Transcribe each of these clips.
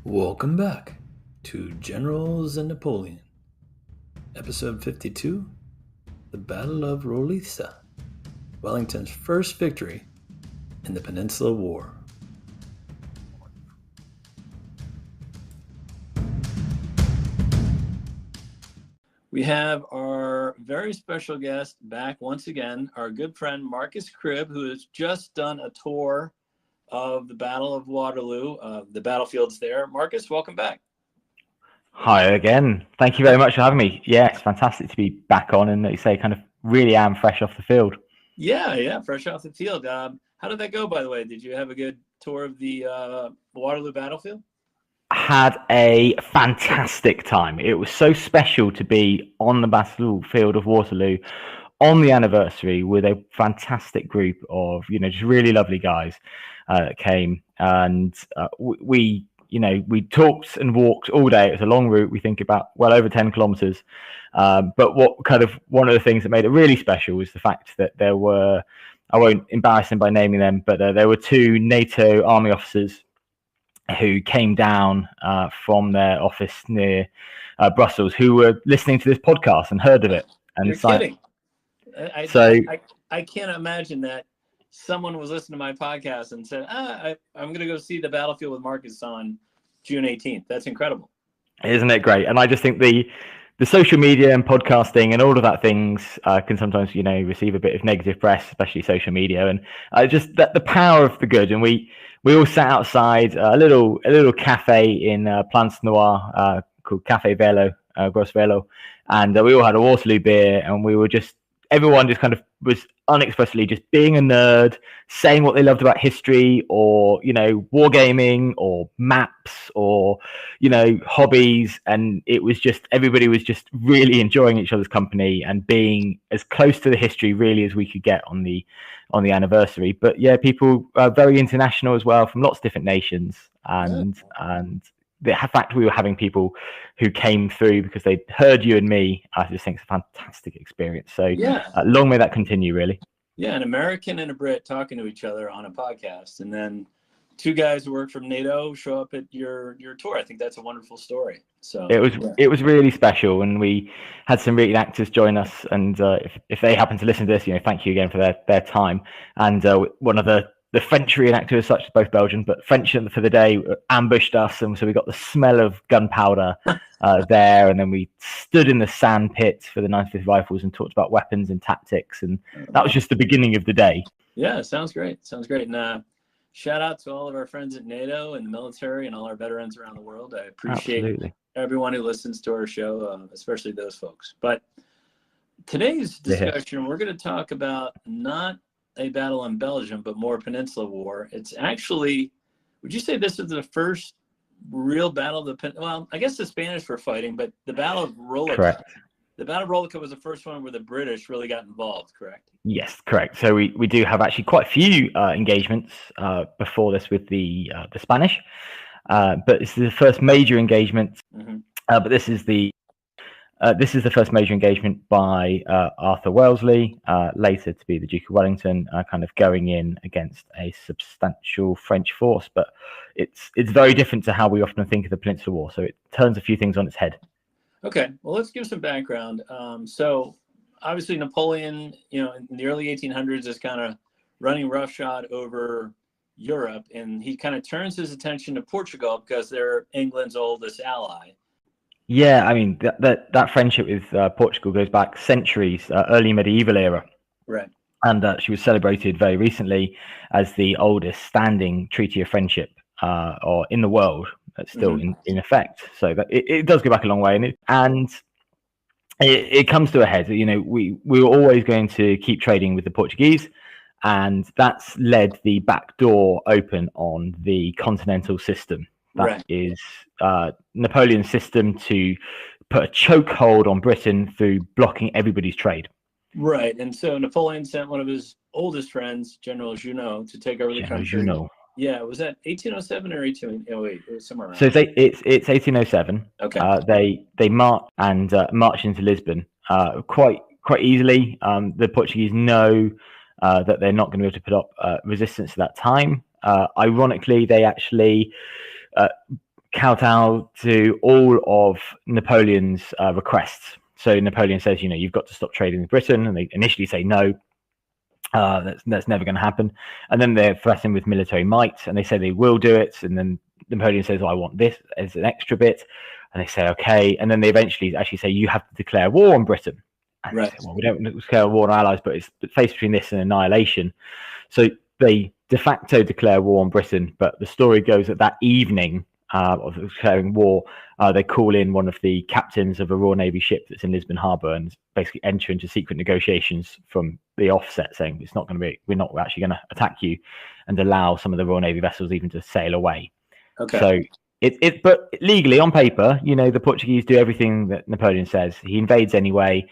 Welcome back to Generals and Napoleon, Episode 52, the Battle of Rolica, Wellington's first victory in the Peninsula War. We have our very special guest back once again, our good friend Marcus Cribb, who has just done a tour of the Battle of Waterloo, the battlefields there. Marcus, welcome back. Hi again. Thank you very much for having me. Yeah, it's fantastic to be back on, and like you say, kind of really am fresh off the field. Yeah, fresh off the field. How did that go, by the way? Did you have a good tour of the Waterloo battlefield? Had a fantastic time. It was so special to be on the battlefield of Waterloo on the anniversary with a fantastic group of, just really lovely guys that came. And we talked and walked all day. It was a long route. We think about well over 10 kilometers. But one of the things that made it really special was the fact that there were, I won't embarrass them by naming them, but there were two NATO army officers who came down from their office near Brussels, who were listening to this podcast and heard of it. And You're kidding. I can't imagine that someone was listening to my podcast and said, I'm going to go see the battlefield with Marcus on June 18th. That's incredible. Isn't it great? And I just think the social media and podcasting and all of that things can sometimes, receive a bit of negative press, especially social media. And just that the power of the good. And we all sat outside a little cafe in Plants Noir called Cafe Velo, Gross Velo. And we all had a Waterloo beer, and we were everyone just kind of was unexpressly just being a nerd, saying what they loved about history or, wargaming or maps or, hobbies. And it was everybody was just really enjoying each other's company and being as close to the history really as we could get on the anniversary. But yeah, people are very international as well from lots of different nations. And the fact we were having people who came through because they heard you and me, I just think it's a fantastic experience. So long may that continue, really. Yeah, an American and a Brit talking to each other on a podcast, and then two guys who work from NATO show up at your tour. I think that's a wonderful story. So it was really special, and we had some really actors join us. And if they happen to listen to this, thank you again for their time. And one of the French reenactors, such as both Belgian, but French for the day, ambushed us, and so we got the smell of gunpowder there, and then we stood in the sand pit for the 95th Rifles and talked about weapons and tactics, and that was just the beginning of the day. Yeah, sounds great. And shout out to all of our friends at NATO and the military and all our veterans around the world. I appreciate everyone who listens to our show, especially those folks. But today's discussion, we're going to talk about not a battle in Belgium, but more Peninsula War. It's actually, would you say this is the first real battle of well, I guess the Spanish were fighting, but the Battle of Rolica. Correct. The Battle of Rolica was the first one where the British really got involved, correct? Yes, correct. So we do have actually quite a few engagements before this with the Spanish, but this is the first major engagement. Mm-hmm. But this is the first major engagement by Arthur Wellesley, later to be the Duke of Wellington, kind of going in against a substantial French force. But it's very different to how we often think of the Peninsula War. So it turns a few things on its head. Okay, well, let's give some background. So obviously Napoleon, in the early 1800s is kind of running roughshod over Europe, and he kind of turns his attention to Portugal because they're England's oldest ally. Yeah, I mean, that friendship with Portugal goes back centuries, early medieval era. Right. And she was celebrated very recently as the oldest standing treaty of friendship or in the world that's still in effect. So that it does go back a long way. And it comes to a head. We were always going to keep trading with the Portuguese, and that's led the back door open on the continental system. That is Napoleon's system to put a chokehold on Britain through blocking everybody's trade. Right. And so Napoleon sent one of his oldest friends, General Junot, to take over the country. Junot. Yeah. Was that 1807 or 1808? It was somewhere around. So it's 1807. Okay. They march into Lisbon quite easily. The Portuguese know that they're not going to be able to put up resistance at that time. Ironically, they actually kowtow to all of Napoleon's requests. So Napoleon says, you've got to stop trading with Britain, and they initially say no. That's never going to happen. And then they're threatened with military might, and they say they will do it. And then Napoleon says, I want this as an extra bit. And they say, okay. And then they eventually actually say, you have to declare war on Britain. And they say, well, we don't declare war on allies, but it's the face between this and annihilation. So they de facto declare war on Britain. But the story goes that evening of declaring war, they call in one of the captains of a Royal Navy ship that's in Lisbon Harbour and basically enter into secret negotiations from the offset, saying we're not actually going to attack you, and allow some of the Royal Navy vessels even to sail away. Okay. So but legally on paper, the Portuguese do everything that Napoleon says. He invades anyway.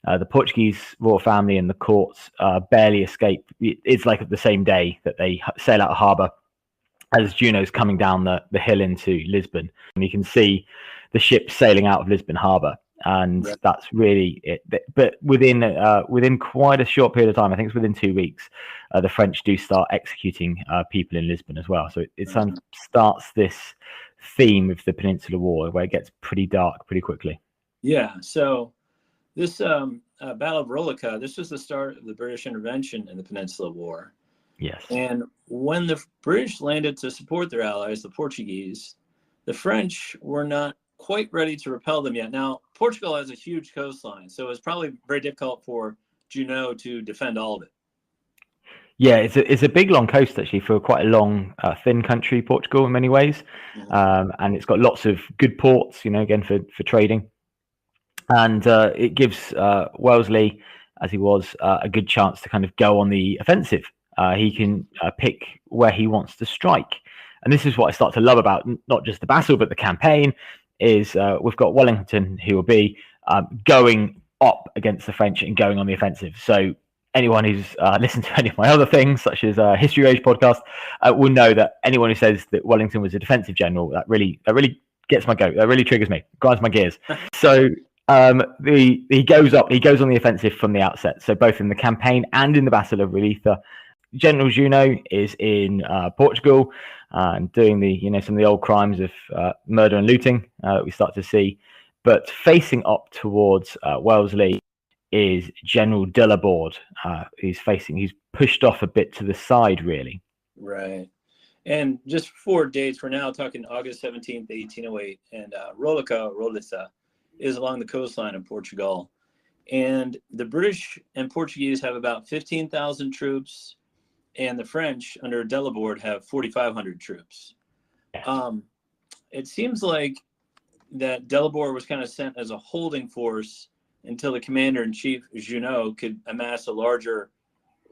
The Portuguese royal family and the courts barely escape. It's like the same day that they sail out of harbour as Juno's coming down the hill into Lisbon, and you can see the ship sailing out of Lisbon Harbour, and that's really it. But within quite a short period of time, I think it's within 2 weeks, the French do start executing people in Lisbon as well. So it starts this theme of the Peninsula War, where it gets pretty dark pretty quickly. Yeah. So this Battle of Rolica, this was the start of the British intervention in the Peninsula War. Yes. And when the British landed to support their allies, the Portuguese, the French were not quite ready to repel them yet. Now, Portugal has a huge coastline, so it's probably very difficult for Junot to defend all of it. Yeah, it's a big, long coast, actually, for quite a long, thin country, Portugal, in many ways. Mm-hmm. And it's got lots of good ports, again, for trading. And it gives Wellesley, as he was, a good chance to kind of go on the offensive. He can pick where he wants to strike. And this is what I start to love about not just the battle, but the campaign, is we've got Wellington, who will be going up against the French and going on the offensive. So anyone who's listened to any of my other things, such as History Age podcast, will know that anyone who says that Wellington was a defensive general, that really gets my goat. That really triggers me, grinds my gears. So he goes up, he goes on the offensive from the outset. So both in the campaign and in the Battle of Rolica, General Junot is in Portugal and doing some of the old crimes of murder and looting that we start to see. But facing up towards Wellesley is General de la Borde. He's pushed off a bit to the side, really. Right. And just for dates, we're now talking August 17th, 1808, and Rolica is along the coastline of Portugal. And the British and Portuguese have about 15,000 troops, and the French under de la Borde have 4,500 troops. It seems like that de la Borde was kind of sent as a holding force until the commander-in-chief, Junot, could amass a larger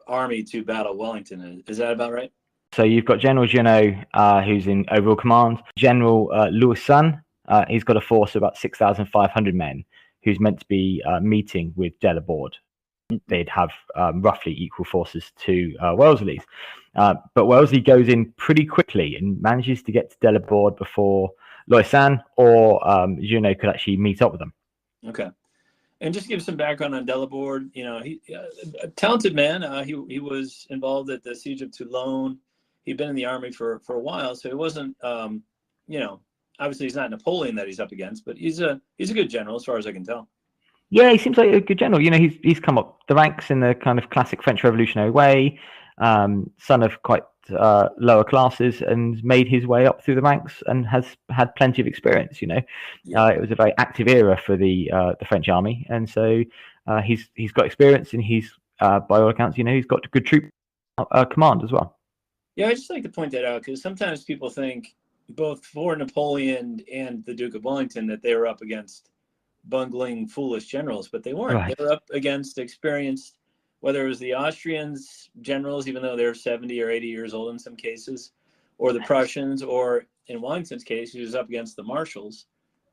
army to battle Wellington. Is that about right? So you've got General Junot, who's in overall command. General Louison, he's got a force of about 6,500 men, who's meant to be meeting with de la Borde. They'd have roughly equal forces to Wellesley's. But Wellesley goes in pretty quickly and manages to get to de la Borde before Louison or Junot could actually meet up with them. Okay. And just give some background on de la Borde. He a talented man. He was involved at the Siege of Toulon. He'd been in the army for a while, so he wasn't, obviously he's not Napoleon that he's up against, but he's a good general as far as I can tell. Yeah, he seems like a good general. He's come up the ranks in the kind of classic French revolutionary way, son of quite lower classes, and made his way up through the ranks and has had plenty of experience. It was a very active era for the French army, and so he's got experience, and he's by all accounts, he's got good troop command as well. Yeah, I just like to point that out because sometimes people think both for Napoleon and the Duke of Wellington that they were up against bungling, foolish generals, but they weren't. Right. They were up against experienced, whether it was the Austrians generals, even though they're 70 or 80 years old in some cases, or the Prussians, or in Wellington's case, he was up against the marshals.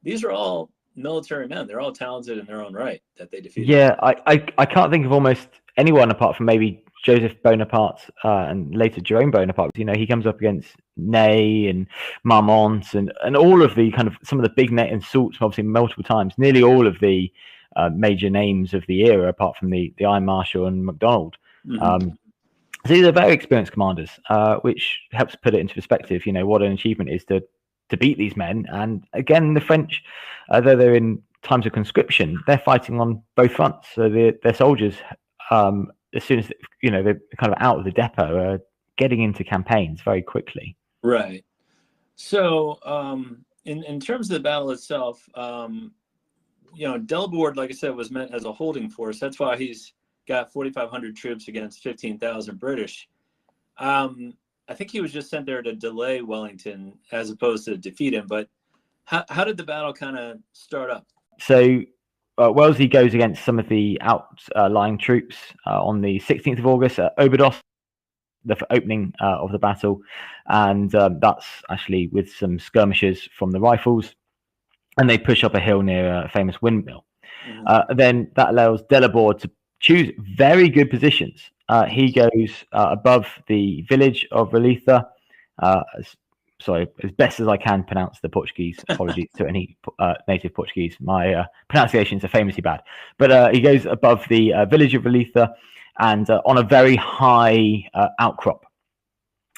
These are all military men. They're all talented in their own right that they defeated. Yeah, I can't think of almost anyone apart from maybe Joseph Bonaparte and later Jerome Bonaparte. He comes up against Ney and Marmont and all of the kind of some of the big and Soult, obviously multiple times. Nearly all of the major names of the era, apart from the Iron Marshal and MacDonald. Mm-hmm. So these are very experienced commanders, which helps put it into perspective. What an achievement is to to beat these men. And again, the French, though they're in times of conscription, they're fighting on both fronts. So their soldiers, as soon as they're kind of out of the depot, are getting into campaigns very quickly. Right. So in terms of the battle itself, Delaborde, like I said, was meant as a holding force. That's why he's got 4,500 troops against 15,000 British. I think he was just sent there to delay Wellington as opposed to defeat him. But how did the battle kind of start up? So Wellesley goes against some of the outlying troops on the 16th of August at Oberdos, the opening of the battle. And that's actually with some skirmishers from the rifles. And they push up a hill near a famous windmill. Then that allows Delaborde to choose very good positions. He goes above the village of Rolica. As best as I can pronounce the Portuguese. Apologies to any native Portuguese. My pronunciations are famously bad. But he goes above the village of Rolica and on a very high outcrop.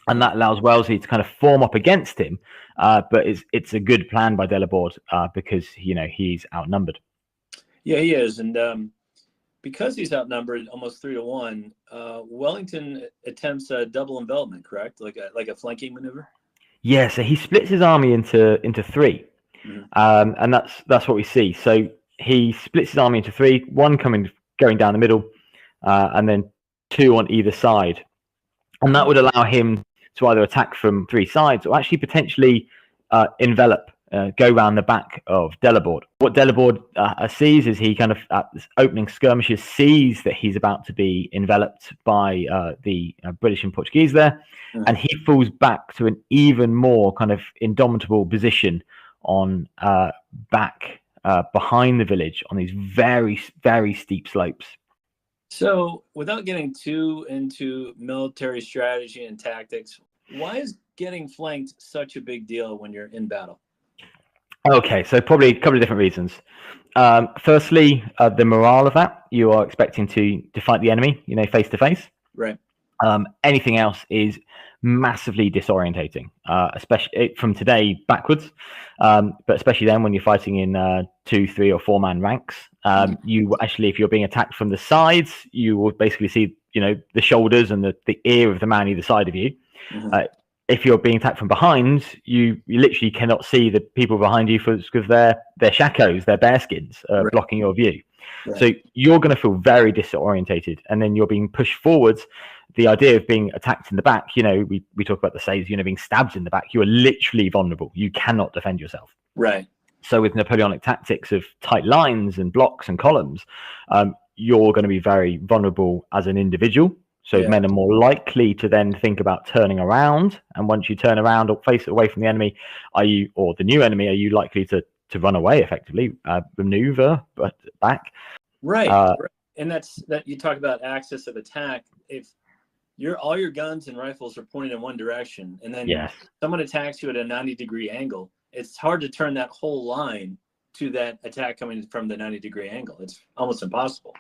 And that allows Wellesley to kind of form up against him. But it's a good plan by Delaborde because, he's outnumbered. Yeah, he is. And because he's outnumbered almost 3-1, Wellington attempts a double envelopment, correct? Like a flanking maneuver? Yeah, so he splits his army into three. And that's what we see. So he splits his army into three, one going down the middle, and then two on either side. And that would allow him to either attack from three sides or actually potentially envelop, go round the back of Delaborde. What Delaborde sees is he kind of, at this opening skirmishes, sees that he's about to be enveloped by the British and Portuguese there, and he falls back to an even more kind of indomitable position on back behind the village on these very, very steep slopes. So without getting too into military strategy and tactics, why is getting flanked such a big deal when you're in battle? Okay, so probably a couple of different reasons. Firstly, the morale of that. You are expecting to fight the enemy, face to face. Right. Anything else is massively disorientating, especially from today backwards. But especially then when you're fighting in 2, 3, or 4-man ranks. You actually, if you're being attacked from the sides, you will basically see, the shoulders and the ear of the man either side of you. If you're being attacked from behind, you literally cannot see the people behind you because their shakos, their bearskins, are blocking your view. Right. So you're going to feel very disorientated, and then you're being pushed forwards. The idea of being attacked in the back, we talk about the sayings, being stabbed in the back. You are literally vulnerable. You cannot defend yourself. Right. So with Napoleonic tactics of tight lines and blocks and columns, you're going to be very vulnerable as an individual. So men are more likely to then think about turning around. And once you turn around or face away from the enemy, or the new enemy, are you likely to run away effectively, maneuver but back? Right. And that you talk about axis of attack. If all your guns and rifles are pointed in one direction, and then someone attacks you at a 90-degree angle, it's hard to turn that whole line to that attack coming from the 90-degree angle. It's almost impossible.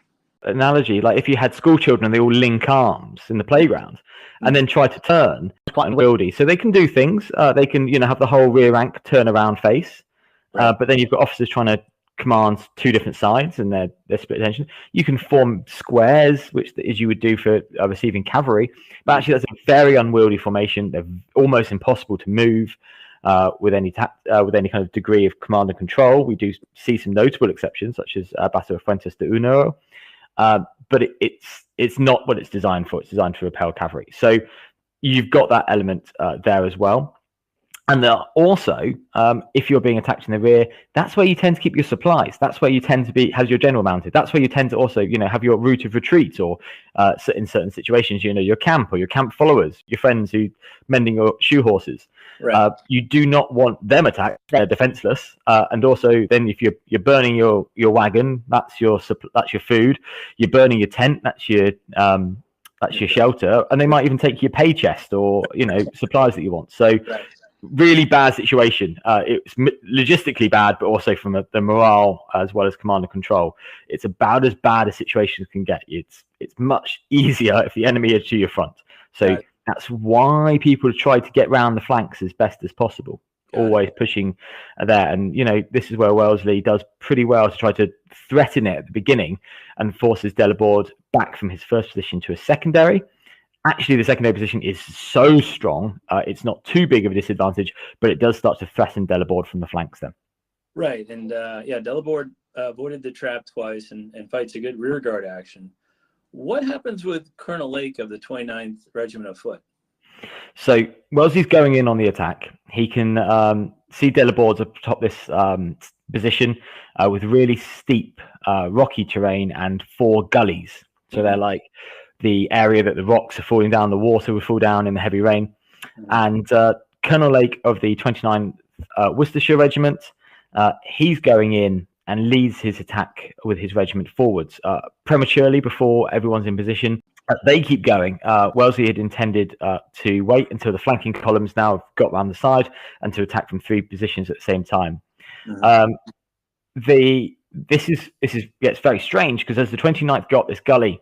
Analogy, like if you had school children, they all link arms in the playground and then try to turn. It's quite unwieldy. So they can do things. They can, have the whole rear rank turn around face. But then you've got officers trying to command two different sides and they're split attention. You can form squares, which as you would do for receiving cavalry. But actually, that's a very unwieldy formation. They're almost impossible to move with any kind of degree of command and control. We do see some notable exceptions, such as Battle of Fuentes de Unoro. But it's not what it's designed for. It's designed to repel cavalry. So you've got that element there as well. And also, if you're being attacked in the rear, that's where you tend to keep your supplies. That's where you tend to has your general mounted. That's where you tend to also, have your route of retreat, or in certain situations, your camp or your camp followers, your friends who mending your shoe horses. Right. You do not want them attacked. They're defenseless. And also, then if you're burning your wagon, that's your food. You're burning your tent. That's your shelter. And they might even take your pay chest or supplies that you want. So. Right. Really bad situation. It's logistically bad, but also from the morale as well as command and control. It's about as bad a situation as can get. It's much easier if the enemy is to your front. So that's why people try to get round the flanks as best as possible. always pushing there. And, this is where Wellesley does pretty well to try to threaten it at the beginning and forces Delaborde back from his first position to a secondary. Actually, the secondary position is so strong, it's not too big of a disadvantage, but it does start to threaten Delaborde from the flanks then. Right. And Delaborde avoided the trap twice and fights a good rear guard action. What happens with Colonel Lake of the 29th Regiment of Foot? So Wellesley's going in on the attack. He can see Delaborde's atop this position with really steep, rocky terrain and 4 gullies. So they're like the area that the rocks are falling down, the water will fall down in the heavy rain. And Colonel Lake of the 29th Worcestershire Regiment, he's going in and leads his attack with his regiment forwards prematurely before everyone's in position. They keep going. Wellesley had intended to wait until the flanking columns now have got around the side and to attack from 3 positions at the same time. It's very strange because as the 29th got this gully,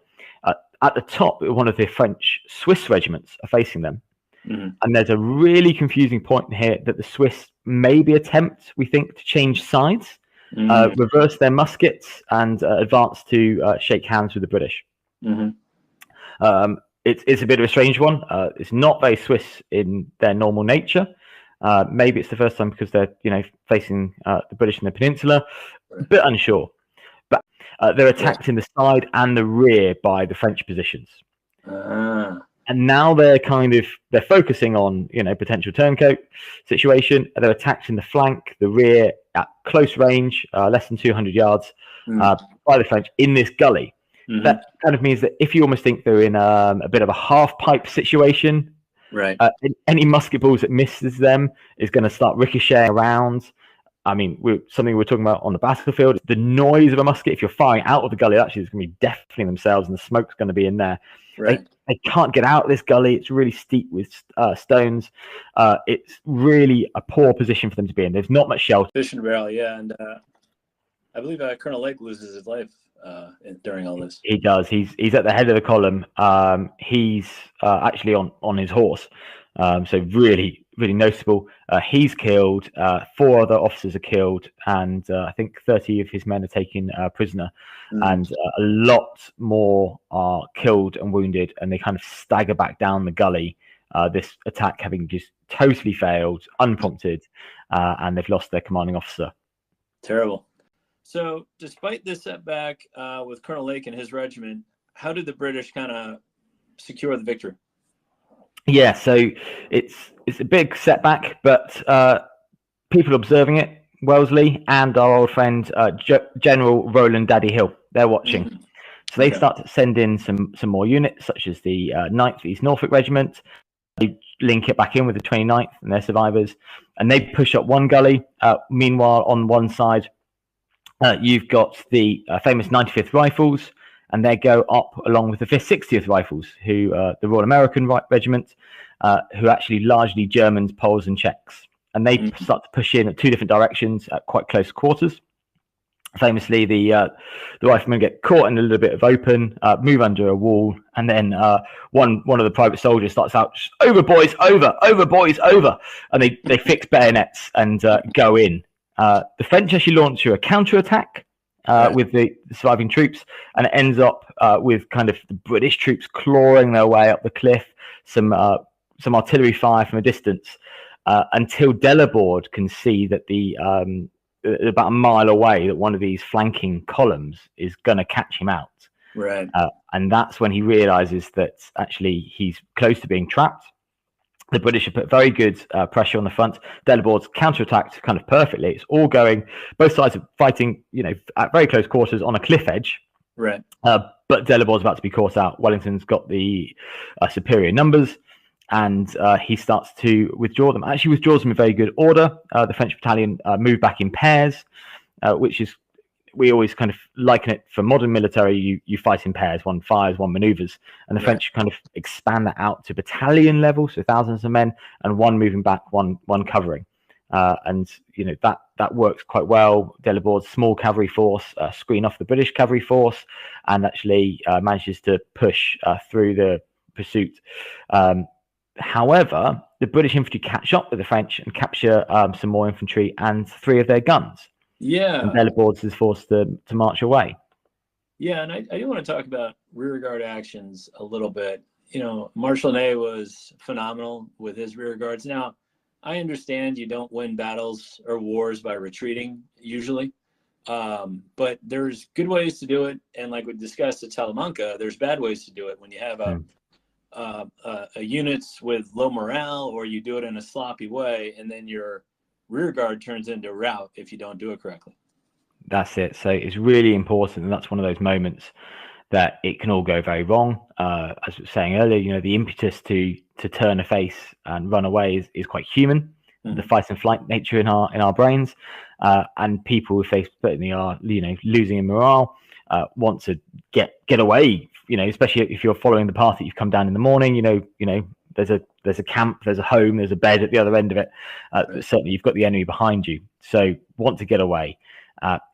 at the top, one of the French Swiss regiments are facing them. And there's a really confusing point here that the Swiss maybe attempt, we think, to change sides, reverse their muskets and advance to shake hands with the British. It's a bit of a strange one. It's not very Swiss in their normal nature. Maybe it's the first time because they're facing the British in the peninsula. A bit unsure. But they're attacked in the side and the rear by the French positions. And now they're focusing on potential turncoat situation. They're attacked in the flank, the rear at close range, less than 200 yards by the French in this gully. That kind of means that if you almost think they're in a bit of a half pipe situation, right? Any musket balls that misses them is going to start ricocheting around. I mean, something we're talking about on the battlefield. The noise of a musket, if you're firing out of the gully, actually is going to be deafening themselves, and the smoke's going to be in there. Right. They can't get out of this gully. It's really steep with stones. It's really a poor position for them to be in. There's not much shelter. Fishing barrel, yeah, and I believe Colonel Lake loses his life during all this. He does. He's at the head of the column. He's actually on his horse. So really noticeable. He's killed. 4 other officers are killed, and I think 30 of his men are taken prisoner, and a lot more are killed and wounded, and they kind of stagger back down the gully. This attack having just totally failed, unprompted, and they've lost their commanding officer. Terrible. So, despite this setback with Colonel Lake and his regiment, how did the British kind of secure the victory? Yeah, so it's a big setback, but people observing it, Wellesley and our old friend General Roland Daddy Hill, they're watching. So they start to send in some more units, such as the 9th East Norfolk Regiment. They link it back in with the 29th and their survivors, and they push up one gully. Meanwhile, on one side, you've got the famous 95th Rifles, and they go up along with the 5th 60th Rifles, who the Royal American Regiment, who are actually largely Germans, Poles, and Czechs. And they start to push in at 2 different directions at quite close quarters. Famously, the riflemen get caught in a little bit of open, move under a wall, and then one of the private soldiers starts out, "Over, boys, over, boys, over!" And they fix bayonets and go in. The French actually launch a counterattack with the surviving troops, and it ends up with kind of the British troops clawing their way up the cliff, some artillery fire from a distance, until Delaborde can see that about a mile away that one of these flanking columns is going to catch him out. Right. And that's when he realizes that actually he's close to being trapped. The British have put very good pressure on the front. Delaborde's counterattacked kind of perfectly. It's all going. Both sides are fighting, at very close quarters on a cliff edge. Right. But Delaborde's about to be caught out. Wellington's got the superior numbers, and he starts to withdraw them. Actually, withdraws them in very good order. The French battalion move back in pairs, which is, we always kind of liken it for modern military. You fight in pairs, one fires, one maneuvers, and the French kind of expand that out to battalion level, so thousands of men, and one moving back, one covering, and that works quite well. Delaborde's small cavalry force screen off the British cavalry force, and actually manages to push through the pursuit. However, the British infantry catch up with the French and capture some more infantry and 3 of their guns. Yeah. And Delaborde is forced to march away. Yeah, and I do want to talk about rearguard actions a little bit. You know, Marshal Ney was phenomenal with his rearguards. Now, I understand you don't win battles or wars by retreating usually, but there's good ways to do it. And like we discussed at Salamanca, there's bad ways to do it when you have a units with low morale, or you do it in a sloppy way, and then your rearguard turns into a rout if you don't do it correctly. That's it. So it's really important, and that's one of those moments that it can all go very wrong. As I was saying earlier, you know, the impetus to turn a face and run away is quite human. The fight and flight nature in our brains, and people with face certainly are, you know, losing in morale, want to get away. You know, especially if you're following the path that you've come down in the morning. You know, there's a camp, there's a home, there's a bed at the other end of it. Right. Certainly, you've got the enemy behind you, so want to get away.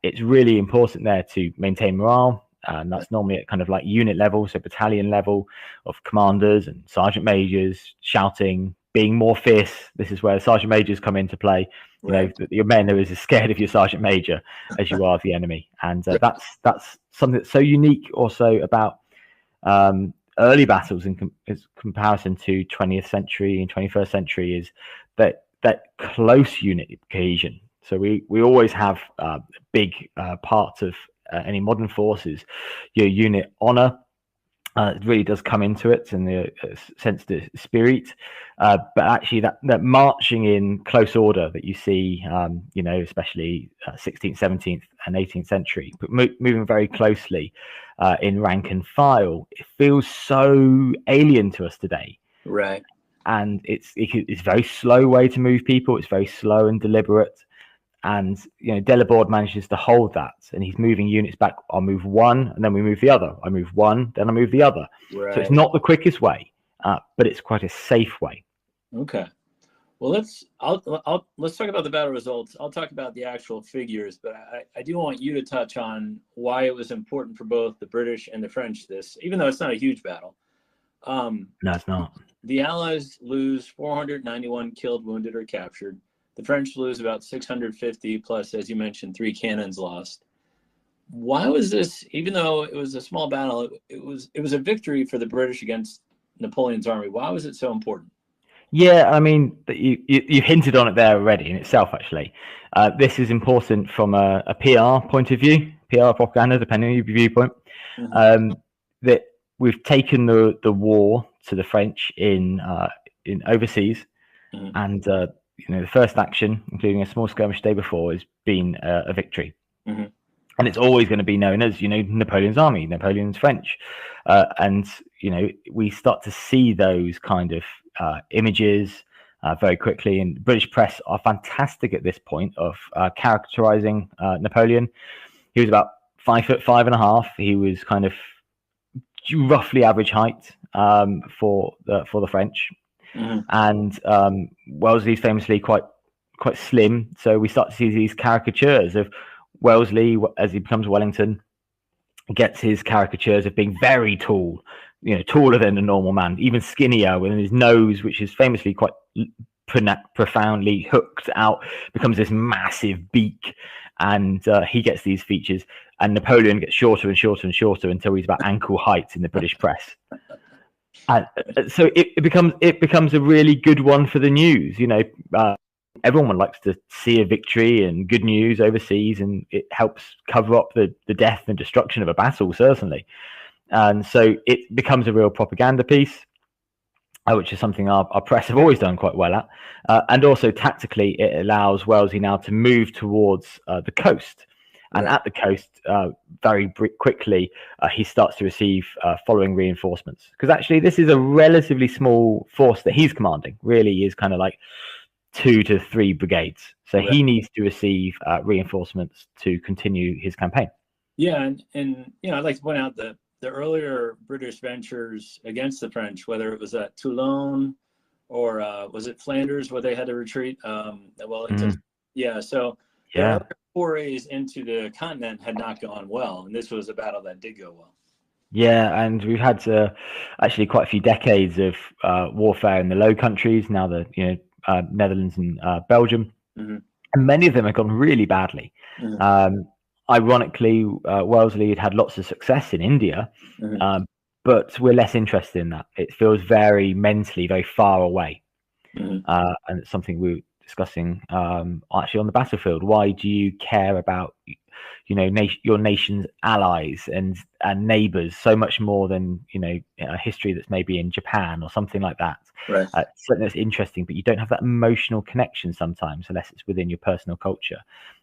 It's really important there to maintain morale. And that's normally at kind of like unit level, so battalion level of commanders and sergeant majors shouting, being more fierce. This is where sergeant majors come into play. You know, your men are as scared of your sergeant major as you are of the enemy. And that's something that's so unique also about early battles in comparison to 20th century and 21st century, is that close unit cohesion. So we always have a big part of any modern forces, your unit honor. It really does come into it, and the sense of spirit. But actually, that marching in close order that you see, you know, especially 16th, 17th, and 18th century, but moving very closely in rank and file, it feels so alien to us today. Right. And it's a very slow way to move people. It's very slow and deliberate. And, you know, Delaborde manages to hold that, and he's moving units back. I'll move one, and then we move the other. I move one, then I move the other. Right. So it's not the quickest way, but it's quite a safe way. Okay. Well, let's talk about the battle results. I'll talk about the actual figures, but I do want you to touch on why it was important for both the British and the French, even though it's not a huge battle. No, it's not. The Allies lose 491 killed, wounded, or captured. The French lose about 650 plus, as you mentioned, 3 cannons lost. Why was this, even though it was a small battle, it was a victory for the British against Napoleon's army? Why was it so important? Yeah, I mean, you hinted on it there already in itself, actually. This is important from a PR point of view, PR propaganda, depending on your viewpoint. That we've taken the war to the French in overseas, and you know, the first action, including a small skirmish day before, has been a victory. And it's always going to be known as, you know, Napoleon's army, Napoleon's French. And, you know, we start to see those kind of images very quickly. And the British press are fantastic at this point of characterizing Napoleon. He was about 5'5.5". He was kind of roughly average height for the French. And Wellesley's famously quite slim, so we start to see these caricatures of Wellesley as he becomes Wellington. Gets his caricatures of being very tall, you know, taller than a normal man, even skinnier, with his nose, which is famously quite profoundly hooked out, becomes this massive beak, and he gets these features. And Napoleon gets shorter and shorter and shorter until he's about ankle height in the British press. And so it becomes a really good one for the news. You know, everyone likes to see a victory and good news overseas, and it helps cover up the death and destruction of a battle, certainly. And so it becomes a real propaganda piece, which is something our press have always done quite well at. And also tactically, it allows Wellesley now to move towards the coast. And at the coast, very quickly, he starts to receive following reinforcements. Because actually, this is a relatively small force that he's commanding. Really is kind of like 2 to 3 brigades. So he needs to receive reinforcements to continue his campaign. Yeah, and you know, I'd like to point out that the earlier British ventures against the French, whether it was at Toulon or was it Flanders where they had to retreat at Wellington? Yeah, so forays into the continent had not gone well, and this was a battle that did go well. Yeah, and we've had actually quite a few decades of warfare in the Low Countries. Now the Netherlands and Belgium, Mm-hmm. and many of them have gone really badly. Mm-hmm. Ironically, Wellesley had lots of success in India, Mm-hmm. but we're less interested in that. It feels very mentally very far away, Mm-hmm. and it's something we were discussing actually on the battlefield. Why do you care about your nation's allies and neighbors so much more than a history that's maybe in Japan or something like that? Right. Something that's interesting, but you don't have that emotional connection sometimes unless it's within your personal culture.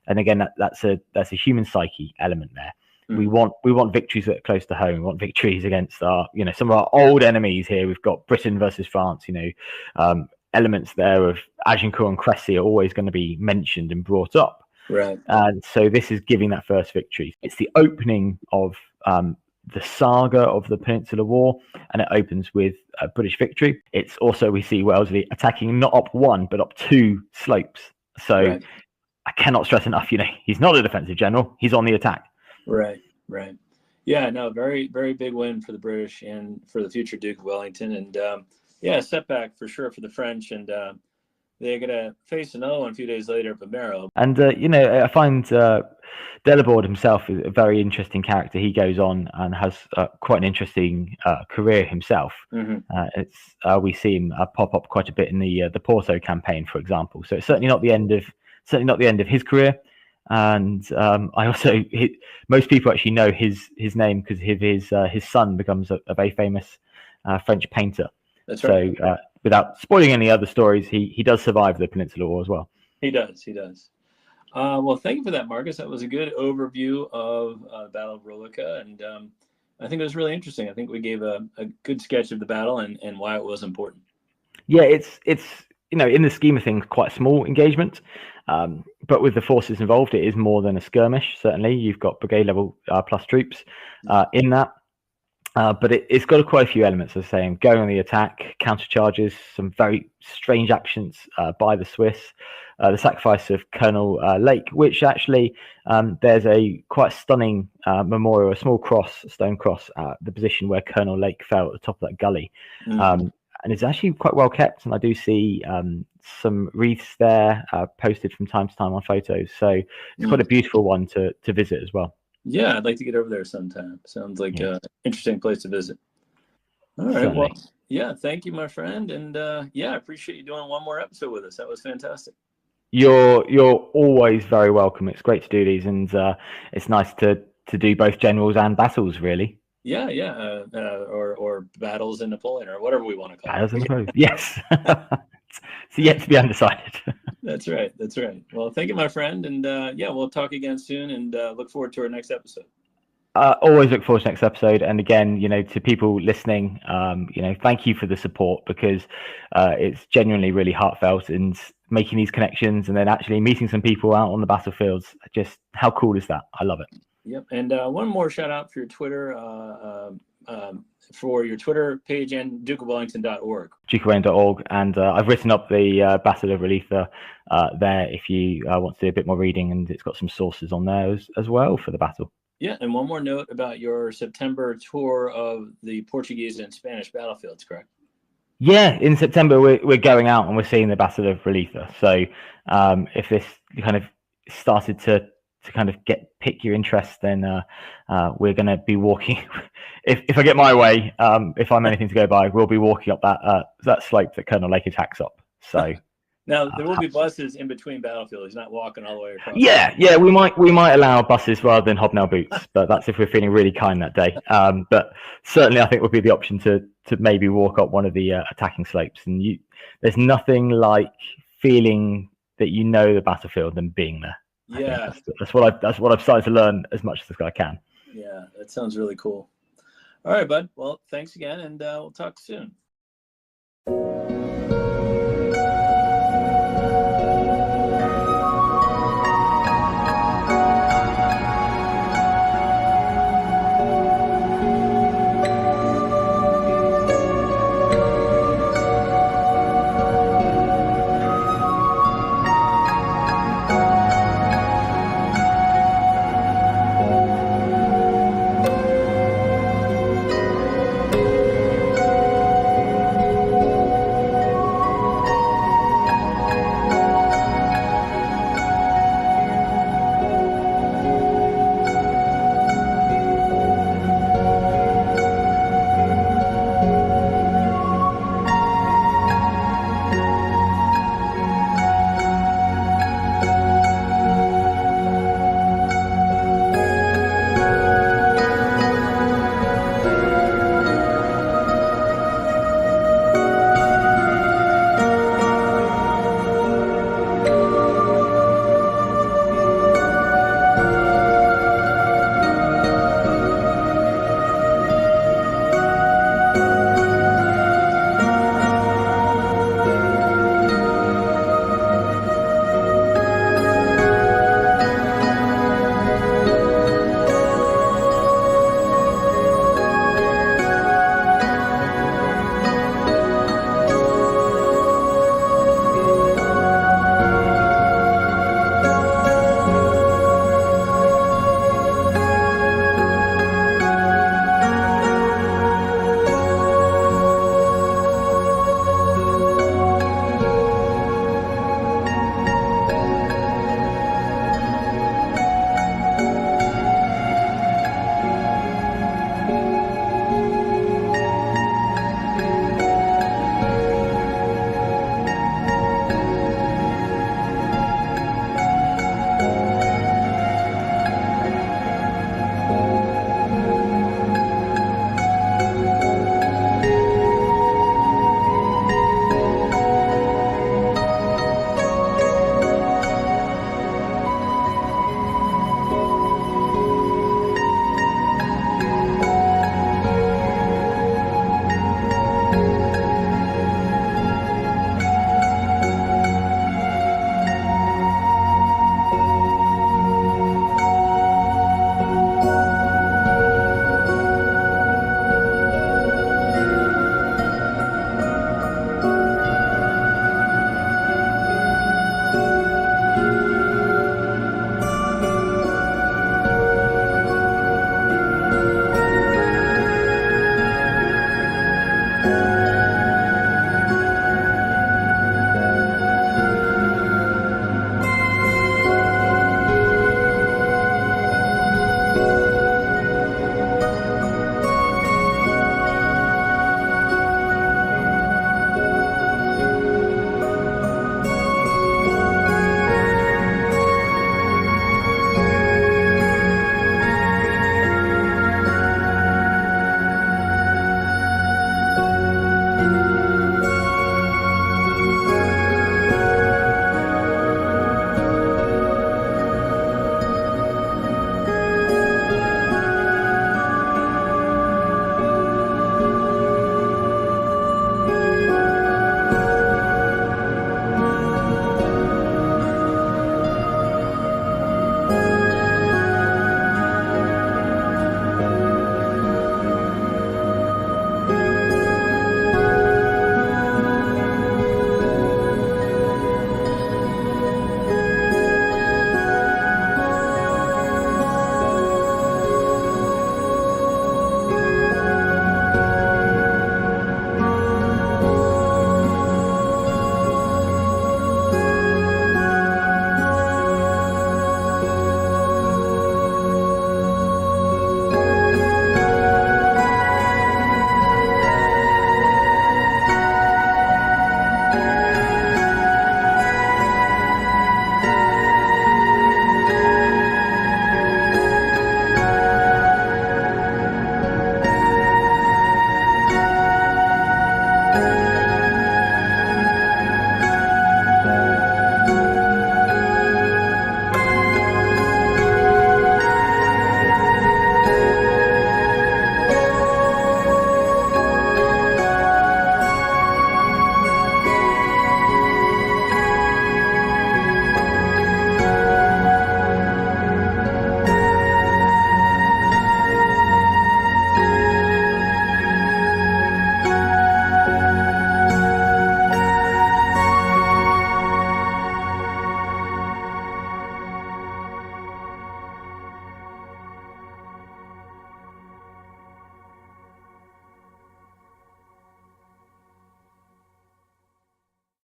And again, that's a human psyche element there. Mm-hmm. We want victories that are close to home. We want victories against our some of our old enemies here. We've got Britain versus France. Elements there of Agincourt and Cressy are always going to be mentioned and brought up. Right. And so this is giving that first victory. It's the opening of the saga of the Peninsula War, and it opens with a British victory. It's also, we see Wellesley attacking not up one, but up two slopes. So right. I cannot stress enough, he's not a defensive general. He's on the attack. Right. Right. Yeah, no, very, very big win for the British and for the future Duke of Wellington. And yeah, setback for sure for the French. And they're going to face another one a few days later at Bamero. And, I find Delaborde himself is a very interesting character. He goes on and has quite an interesting career himself. Mm-hmm. We see him pop up quite a bit in the Porto campaign, for example. So it's certainly not the end of his career. And I also, most people actually know his name because his son becomes a very famous French painter. That's right. So without spoiling any other stories, he does survive the Peninsula War as well. He does. Well, thank you for that, Marcus. That was a good overview of Battle of Rolica, and I think it was really interesting. I think we gave a good sketch of the battle and why it was important. Yeah, it's in the scheme of things, quite a small engagement, but with the forces involved, it is more than a skirmish. Certainly, you've got brigade level plus troops in that. But it's got quite a few elements, as I say, going on the attack, counter charges, some very strange actions by the Swiss, the sacrifice of Colonel Lake, which actually there's a quite stunning memorial, a small cross, a stone cross, the position where Colonel Lake fell at the top of that gully. And it's actually quite well kept, and I do see some wreaths there posted from time to time on photos. So it's quite a beautiful one to visit as well. Yeah, I'd like to get over there sometime. Sounds like an interesting place to visit. All right. Certainly. Well, yeah, thank you, my friend. And yeah, I appreciate you doing one more episode with us. That was fantastic. You're always very welcome. It's great to do these, and it's nice to do both generals and battles, really. Yeah. Or battles in Napoleon, or whatever we want to call battles it. In Napoleon. Yes. It's yet to be undecided. That's right. Well, thank you, my friend. And yeah, we'll talk again soon, and look forward to our next episode. Always look forward to next episode. And again, to people listening, thank you for the support, because it's genuinely really heartfelt, and making these connections and then actually meeting some people out on the battlefields. Just how cool is that? I love it. Yep. And one more shout out for your Twitter, page and dukeofwellington.org. dukeofwellington.org. And I've written up the Battle of Rolica there if you want to do a bit more reading, and it's got some sources on there as well for the battle. Yeah, and one more note about your September tour of the Portuguese and Spanish battlefields, correct? Yeah, in September we're going out and we're seeing the Battle of Rolica. So if this kind of started to kind of pick your interest, then we're going to be walking. If I get my way, if I'm anything to go by, we'll be walking up that slope that Colonel Lake attacks up. So. Now there will be buses in between battlefields. He's not walking all the way across. Yeah, we might allow buses rather than hobnail boots, but that's if we're feeling really kind that day. But certainly, I think would be the option to maybe walk up one of the attacking slopes. And there's nothing like feeling that the battlefield than being there. Yeah, that's what I've started to learn as much as I can. Yeah, that sounds really cool. All right, bud. Well, thanks again, and we'll talk soon.